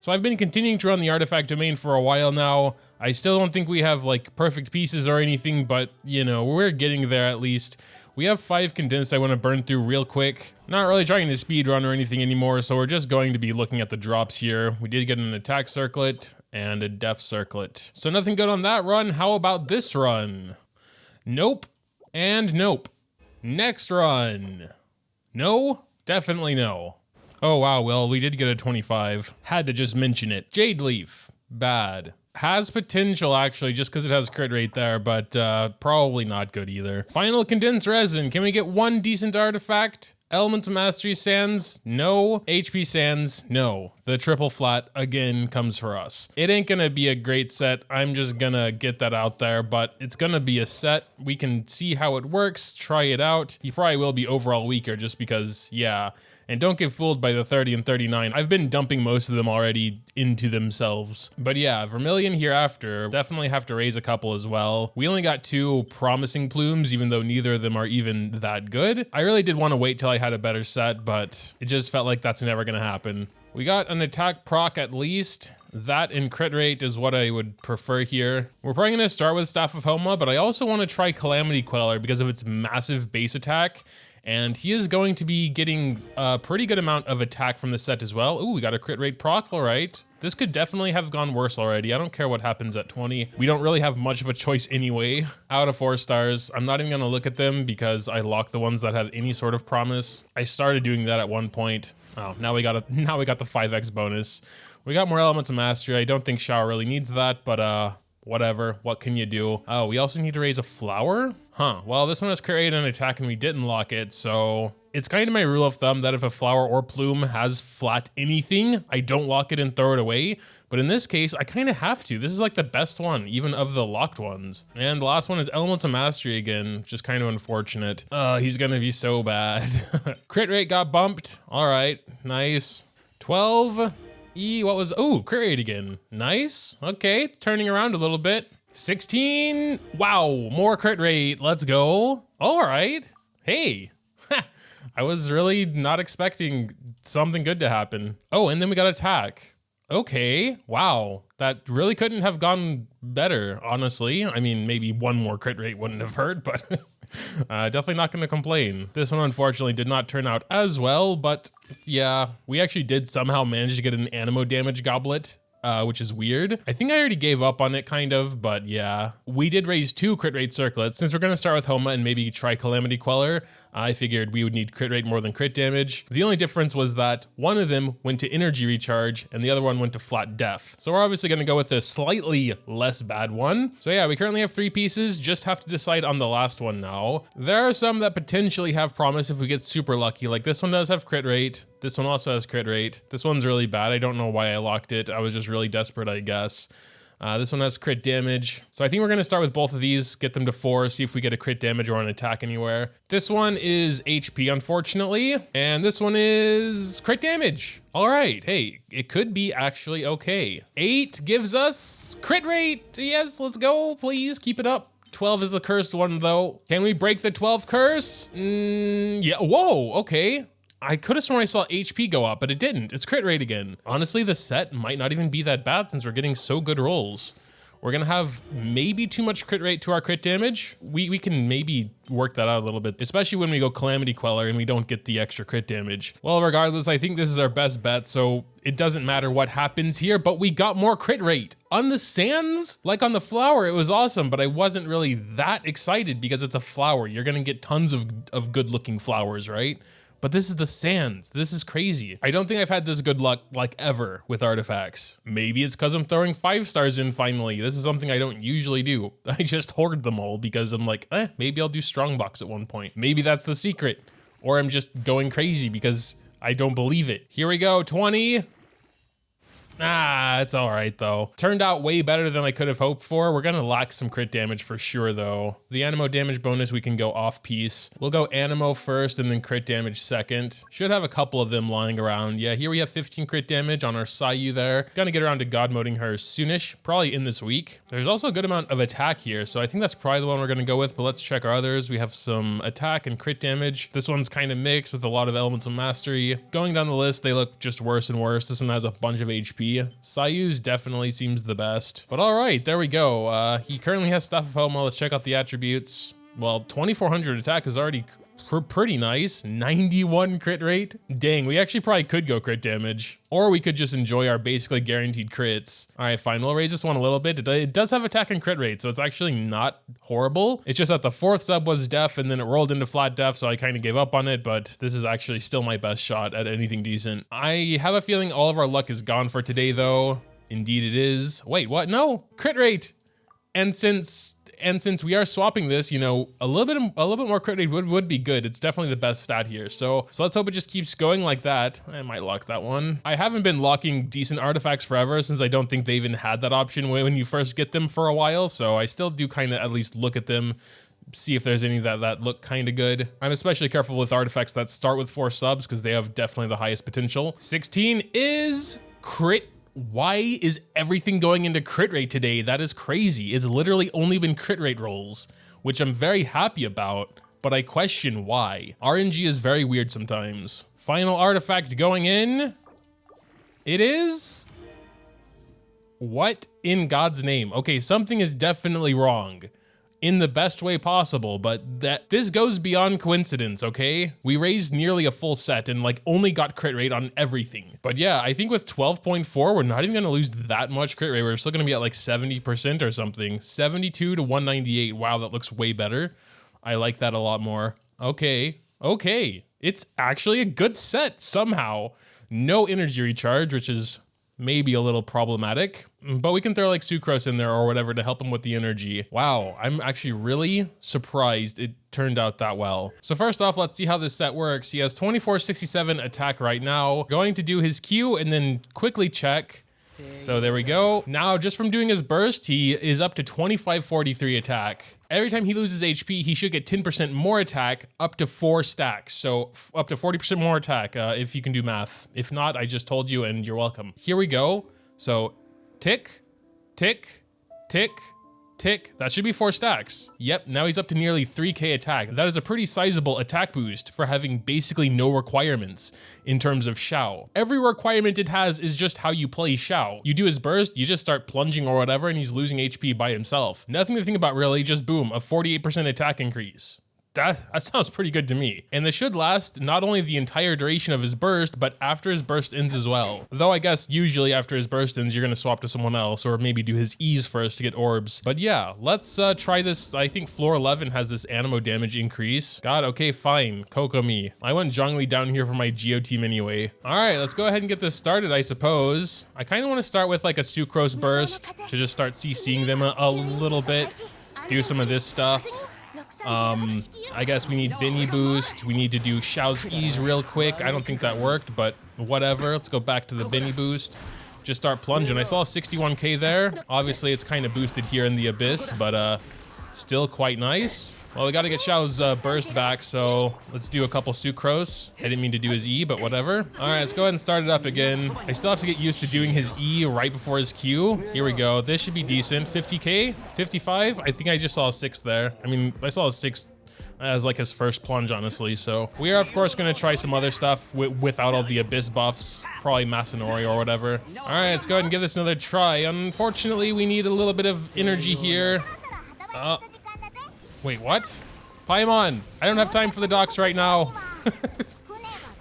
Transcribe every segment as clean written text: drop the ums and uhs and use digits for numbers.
So I've been continuing to run the artifact domain for a while now. I still don't think we have like perfect pieces or anything, but you know, we're getting there at least. We have 5 condensed I want to burn through real quick. Not really trying to speed run or anything anymore, so we're just going to be looking at the drops here. We did get an attack circlet and a def circlet. So nothing good on that run. How about this run? Nope and nope. Next run. No, definitely no. Oh wow, well, we did get a 25. Had to just mention it. Jade Leaf, bad. Has potential actually, just because it has crit rate there, but probably not good either. Final Condensed Resin, can we get 1 decent artifact? Elemental Mastery Sands, no. HP Sands, no. The triple flat again comes for us. It ain't gonna be a great set, I'm just gonna get that out there, but it's gonna be a set. We can see how it works, try it out. He probably will be overall weaker just because, yeah. And don't get fooled by the 30 and 39. I've been dumping most of them already into themselves. But yeah, Vermillion Hereafter, definitely have to raise a couple as well. We only got 2 promising plumes, even though neither of them are even that good. I really did want to wait till I had a better set, but it just felt like that's never gonna happen. We got an attack proc at least. That and crit rate is what I would prefer here. We're probably gonna start with Staff of Homa, but I also want to try Calamity Queller because of its massive base attack. And he is going to be getting a pretty good amount of attack from the set as well. Ooh, we got a crit rate proc, all right. This could definitely have gone worse already. I don't care what happens at 20. We don't really have much of a choice anyway. Out of 4 stars, I'm not even gonna look at them because I lock the ones that have any sort of promise. I started doing that at one point. Oh, now we got the 5x bonus. We got more Elements of Mastery. I don't think Xiao really needs that, but whatever, what can you do? Oh, we also need to raise a flower? Huh, well, this one has created an attack and we didn't lock it, so it's kind of my rule of thumb that if a flower or plume has flat anything, I don't lock it and throw it away. But in this case, I kind of have to. This is like the best one, even of the locked ones. And the last one is Elements of Mastery again, just kind of unfortunate. He's gonna be so bad. Crit rate got bumped. All right, nice. 12. What was, oh, crit rate again. Nice, okay, it's turning around a little bit. 16, wow, more crit rate, let's go. All right, hey, I was really not expecting something good to happen. Oh, and then we got attack. Okay, wow, that really couldn't have gone better, honestly. I mean, maybe 1 more crit rate wouldn't have hurt, but definitely not gonna complain. This one unfortunately did not turn out as well, but yeah, we actually did somehow manage to get an animo damage goblet, which is weird. I think I already gave up on it kind of, but yeah. We did raise 2 crit rate circlets. Since we're gonna start with Homa and maybe try Calamity Queller, I figured we would need crit rate more than crit damage. The only difference was that one of them went to energy recharge and the other one went to flat def. So we're obviously gonna go with a slightly less bad one. So yeah, we currently have 3 pieces, just have to decide on the last one now. There are some that potentially have promise if we get super lucky, like this one does have crit rate. This one also has crit rate. This one's really bad. I don't know why I locked it. I was just really desperate, I guess. This one has crit damage. So I think we're gonna start with both of these, get them to 4, see if we get a crit damage or an attack anywhere. This one is HP, unfortunately. And this one is crit damage. All right, hey, it could be actually okay. 8 gives us crit rate. Yes, let's go, please, keep it up. 12 is the cursed one though. Can we break the 12 curse? Yeah, whoa, okay. I could have sworn I saw HP go up, but it didn't. It's crit rate again. Honestly, the set might not even be that bad since we're getting so good rolls. We're gonna have maybe too much crit rate to our crit damage. We can maybe work that out a little bit, especially when we go Calamity Queller and we don't get the extra crit damage. Well, regardless, I think this is our best bet, so it doesn't matter what happens here, but we got more crit rate. On the sands, like on the flower, it was awesome, but I wasn't really that excited because it's a flower. You're gonna get tons of good looking flowers, right? But this is the sands. This is crazy. I don't think I've had this good luck like ever with artifacts. Maybe it's because I'm throwing 5 stars in finally. This is something I don't usually do. I just hoard them all because I'm like, maybe I'll do Strongbox at one point. Maybe that's the secret. Or I'm just going crazy because I don't believe it. Here we go, 20. It's all right though. Turned out way better than I could have hoped for. We're gonna lack some crit damage for sure though. The Animo damage bonus, we can go off piece. We'll go Animo first and then crit damage second. Should have a couple of them lying around. Yeah, here we have 15 crit damage on our Xiao there. Gonna get around to God moding her soonish, probably in this week. There's also a good amount of attack here, so I think that's probably the one we're gonna go with, but let's check our others. We have some attack and crit damage. This one's kind of mixed with a lot of elemental mastery. Going down the list, they look just worse and worse. This one has a bunch of HP. Xiao's definitely seems the best. But all right, there we go. He currently has Staff of Homa. Let's check out the attributes. Well, 2400 attack is already pretty nice. 91 crit rate. Dang, we actually probably could go crit damage. Or we could just enjoy our basically guaranteed crits. All right, fine. We'll raise this one a little bit. It does have attack and crit rate, so it's actually not horrible. It's just that the fourth sub was def and then it rolled into flat def, so I kind of gave up on it, but this is actually still my best shot at anything decent. I have a feeling all of our luck is gone for today, though. Indeed it is. Wait, what? No, crit rate. And since we are swapping this, you know, a little bit more crit rate would be good. It's definitely the best stat here. So let's hope it just keeps going like that. I might lock that one. I haven't been locking decent artifacts forever since I don't think they even had that option when you first get them for a while. So I still do kind of at least look at them, see if there's any that look kind of good. I'm especially careful with artifacts that start with 4 subs because they have definitely the highest potential. 16 is crit. Why is everything going into crit rate today? That is crazy. It's literally only been crit rate rolls, which I'm very happy about, but I question why. RNG is very weird sometimes. Final artifact going in. It is? What in God's name? Okay, something is definitely wrong. In the best way possible, but this goes beyond coincidence, okay? We raised nearly a full set and like only got crit rate on everything. But yeah, I think with 12.4, we're not even gonna lose that much crit rate. We're still gonna be at like 70% or something. 72 to 198, wow, that looks way better. I like that a lot more. Okay, it's actually a good set somehow. No energy recharge, which is maybe a little problematic, but we can throw like sucrose in there or whatever to help him with the energy. Wow, I'm actually really surprised it turned out that well. So first off, let's see how this set works. He has 2467 attack right now. Going to do his Q and then quickly check. So there we go. Now, just from doing his burst, he is up to 2543 attack. Every time he loses HP, he should get 10% more attack up to 4 stacks. So up to 40% more attack if you can do math. If not, I just told you and you're welcome. Here we go. So tick, tick, tick, tick. That should be 4 stacks. Yep, now he's up to nearly 3k attack. That is a pretty sizable attack boost for having basically no requirements in terms of Xiao. Every requirement it has is just how you play Xiao. You do his burst, you just start plunging or whatever, and he's losing HP by himself. Nothing to think about really, just boom, a 48% attack increase. That sounds pretty good to me. And this should last not only the entire duration of his burst, but after his burst ends as well. Though I guess usually after his burst ends, you're gonna swap to someone else or maybe do his E's first to get orbs. But yeah, let's try this. I think floor 11 has this Animo damage increase. God, okay, fine, Kokomi. I went Zhongli down here for my Geo team anyway. All right, let's go ahead and get this started, I suppose. I kind of want to start with like a sucrose burst to just start CCing them a little bit. Do some of this stuff. I guess we need Benny boost. We need to do Xiao's E's real quick. I don't think that worked, but whatever. Let's go back to the Benny boost. Just start plunging. I saw 61k there. Obviously, it's kind of boosted here in the Abyss, but still quite nice. Well, we got to get Xiao's burst back, so let's do a couple sucrose. I didn't mean to do his E, but whatever. All right, let's go ahead and start it up again. I still have to get used to doing his E right before his Q. Here we go. This should be decent. 50k? 55? I think I just saw a 6 there. I mean, I saw a 6 as like his first plunge, honestly. So we are, of course, going to try some other stuff without all the Abyss buffs. Probably Masanori or whatever. All right, let's go ahead and give this another try. Unfortunately, we need a little bit of energy here. Wait, what? Paimon, I don't have time for the docks right now.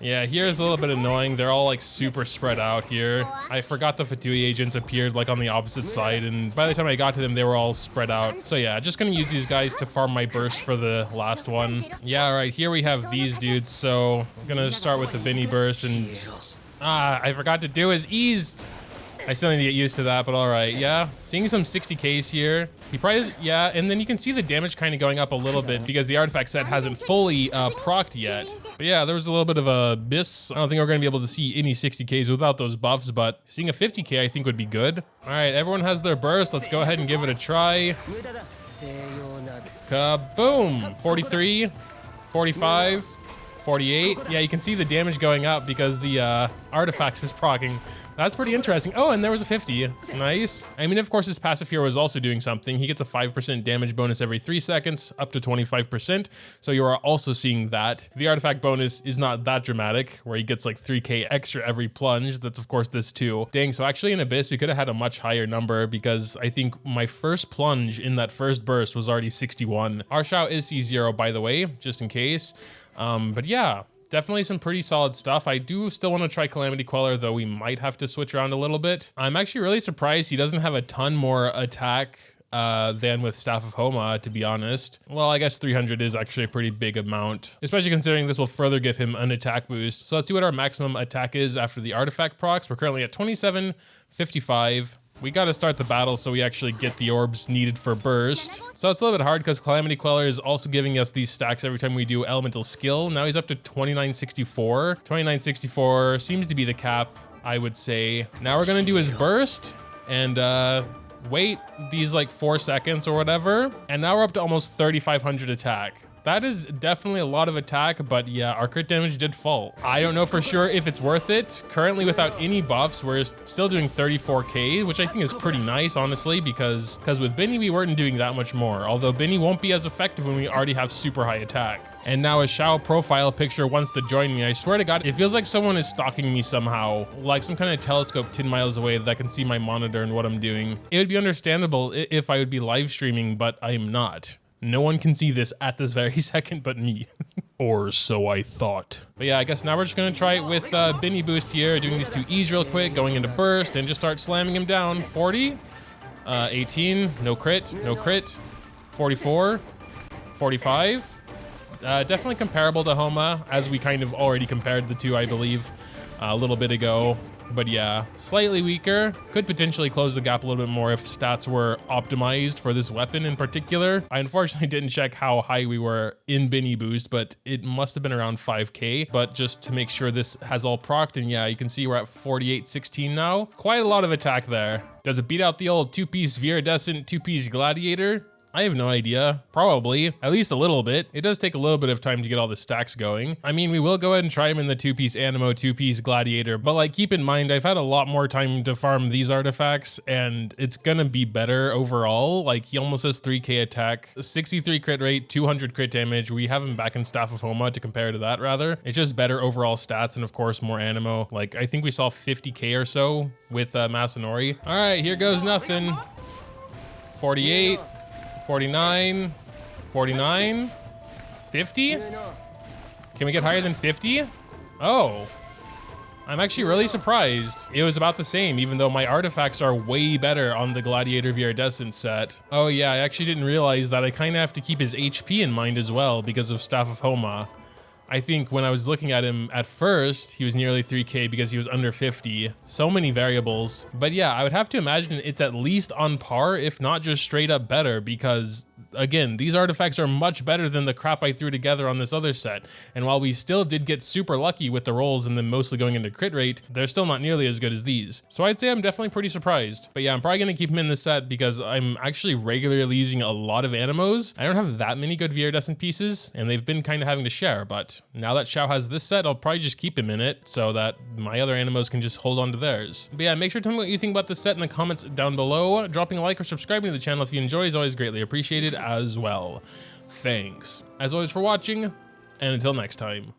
Yeah, here's a little bit annoying. They're all like super spread out here. I forgot the Fatui agents appeared like on the opposite side, and by the time I got to them, they were all spread out. So yeah, just gonna use these guys to farm my burst for the last one. Yeah, all right, here we have these dudes. So I'm gonna start with the Benny burst and I forgot to do his E's. I still need to get used to that, but all right. Yeah, seeing some 60Ks here. He probably is, yeah, and then you can see the damage kind of going up a little bit because the artifact set hasn't fully procced yet. But yeah, there was a little bit of a miss. I don't think we're going to be able to see any 60Ks without those buffs, but seeing a 50K I think would be good. All right, everyone has their burst. Let's go ahead and give it a try. Kaboom! 43, 45, 48. Yeah, you can see the damage going up because the artifacts is proccing. That's pretty interesting. Oh, and there was a 50. Nice. I mean, of course, his passive hero is also doing something. He gets a 5% damage bonus every 3 seconds, up to 25%. So you are also seeing that. The artifact bonus is not that dramatic, where he gets like 3K extra every plunge. That's, of course, this too. Dang, so actually in Abyss, we could have had a much higher number because I think my first plunge in that first burst was already 61. Our Xiao is C0, by the way, just in case. But yeah. Definitely some pretty solid stuff. I do still want to try Calamity Queller, though we might have to switch around a little bit. I'm actually really surprised he doesn't have a ton more attack than with Staff of Homa, to be honest. Well, I guess 300 is actually a pretty big amount, especially considering this will further give him an attack boost. So let's see what our maximum attack is after the artifact procs. We're currently at 2755. We got to start the battle so we actually get the orbs needed for burst. So it's a little bit hard because Calamity Queller is also giving us these stacks every time we do elemental skill. Now he's up to 2964. 2964 seems to be the cap, I would say. Now we're going to do his burst and wait these like 4 seconds or whatever. And now we're up to almost 3500 attack. That is definitely a lot of attack, but yeah, our crit damage did fall. I don't know for sure if it's worth it. Currently, without any buffs, we're still doing 34K, which I think is pretty nice, honestly, because with Benny, we weren't doing that much more. Although Benny won't be as effective when we already have super high attack. And now a Xiao profile picture wants to join me. I swear to God, it feels like someone is stalking me somehow, like some kind of telescope 10 miles away that can see my monitor and what I'm doing. It would be understandable if I would be live streaming, but I am not. No one can see this at this very second but me. Or so I thought. But yeah, I guess now we're just gonna try it with Benny boost here, doing these 2 E's real quick, going into burst, and just start slamming him down. 40, 18, no crit, no crit, 44, 45. Definitely comparable to Homa, as we kind of already compared the two, I believe, a little bit ago. But yeah, slightly weaker. Could potentially close the gap a little bit more if stats were optimized for this weapon in particular. I unfortunately didn't check how high we were in Benny boost, but it must have been around 5K. But just to make sure this has all procced, and yeah, you can see we're at 4816 now. Quite a lot of attack there. Does it beat out the old 2-piece Viridescent, 2-piece Gladiator? I have no idea. Probably. At least a little bit. It does take a little bit of time to get all the stacks going. I mean, we will go ahead and try him in the 2-piece Animo, 2-piece Gladiator, but like keep in mind, I've had a lot more time to farm these artifacts and it's gonna be better overall. Like he almost has 3K attack, 63 crit rate, 200 crit damage. We have him back in Staff of Homa to compare to that rather. It's just better overall stats and of course more Animo. Like I think we saw 50K or so with Masanori. All right, here goes nothing. 48. 49, 49, 50? Can we get higher than 50? Oh, I'm actually really surprised. It was about the same, even though my artifacts are way better on the Gladiator Viridescent set. Oh yeah, I actually didn't realize that I kind of have to keep his HP in mind as well because of Staff of Homa. I think when I was looking at him at first, he was nearly 3K because he was under 50. So many variables. But yeah, I would have to imagine it's at least on par, if not just straight up better, because again, these artifacts are much better than the crap I threw together on this other set. And while we still did get super lucky with the rolls and then mostly going into crit rate, they're still not nearly as good as these. So I'd say I'm definitely pretty surprised. But yeah, I'm probably gonna keep him in this set because I'm actually regularly using a lot of Animos. I don't have that many good Viridescent pieces and they've been kind of having to share, but now that Xiao has this set, I'll probably just keep him in it so that my other Animos can just hold on to theirs. But yeah, make sure to tell me what you think about this set in the comments down below. Dropping a like or subscribing to the channel if you enjoy is always greatly appreciated as well. Thanks, as always, for watching, and until next time.